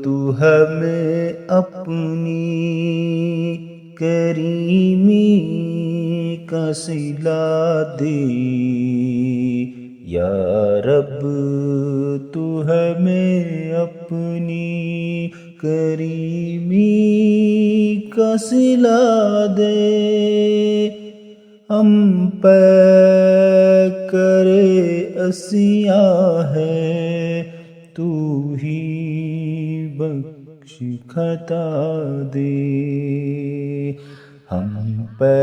تو ہمیں اپنی کریمی کا صلہ دے، یا رب تو ہمیں اپنی کریمی کا صلہ دے، ہم پہ کرے عصیاں ہے تو ہی بخش خطا دے، ہم پہ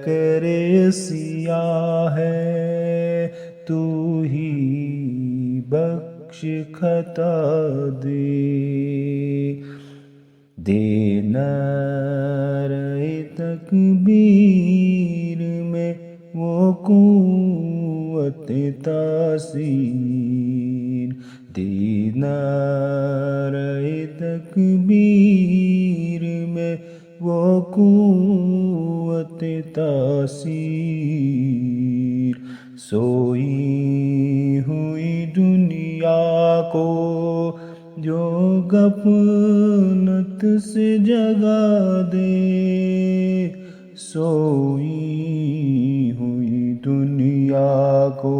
کرے عصیاں ہے تو ہی بخش خطا دے، دے نعرہ تکبیر میں وہ قوت تاثیر، دے نعرہ تکبیر میں وہ قوت تاثیر، سوئی ہوئی دنیا کو جو غفلت سے جگا دے، سوئی ہوئی دنیا کو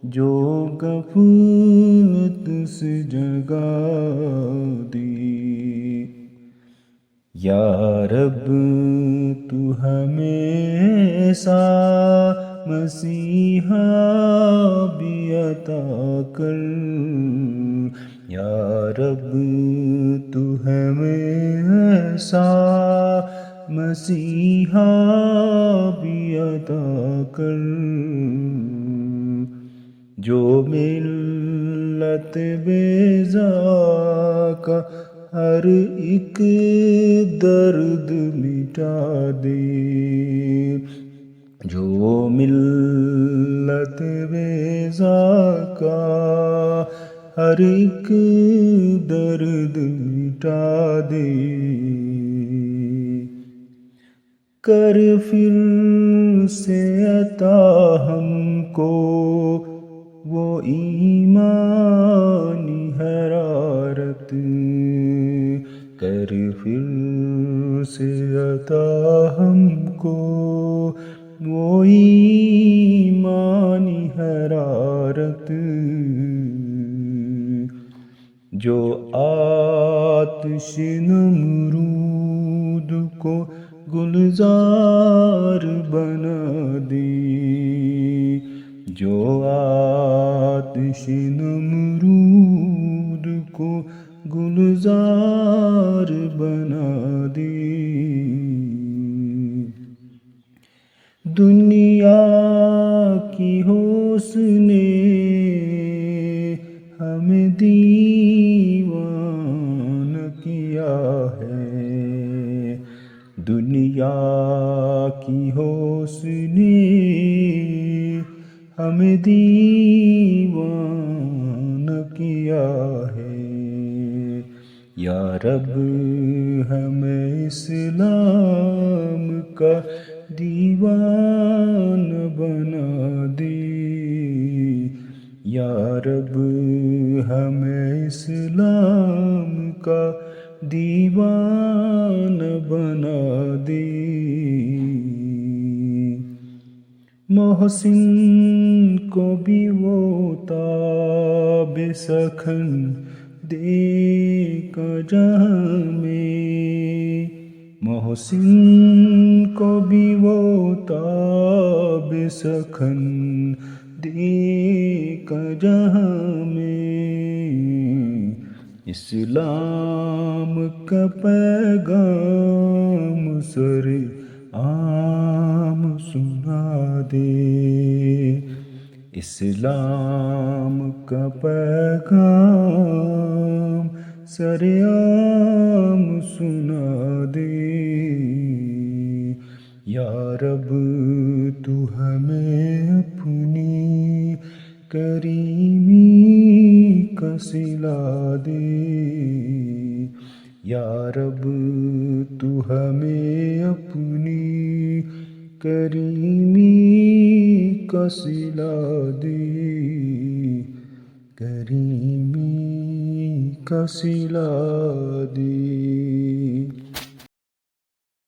جو غفلت سے جگا دے، یا رب تو ہمیں ایسا مسیحا بھی عطا کر، یا رب تو ہمیں ایسا مسیحا بھی عطا کر، جو ملت بیضا کا ہر ایک درد مٹا دے، جو ملت بیضا کا ہر ایک درد مٹا دے، کر پھر سے عطا ہم کو وہ ایمانی حرارت، کر پھر سے عطا ہم کو وہ ایمانی حرارت، جو آتش نمرود کو گلزار بنا دے، جو آتش نمرود کو گلزار بنا دے، دنیا کی حسن ہمیں دیوان کیا ہے، دنیا کی حسن ہمیں دیوان کیا ہے، یا رب ہمیں اسلام کا دیوان بنا دے، یا رب ہمیں اسلام کا دیوان بنا دے، محسن کو بھی وہ تاب سخن دے گا جہاں میں، محسن کو بھی وہ تاب سخن دے گا جہاں میں، اسلام کا پیغام سر عام سنا دے، اسلام کا پیغام سر عام سنا دے، یا رب تو ہمیں اپنی کریمی کا صلہ دے، یا رب تو ہمیں اپنی کریمی کا صلہ دے، کریمی کا صلہ دے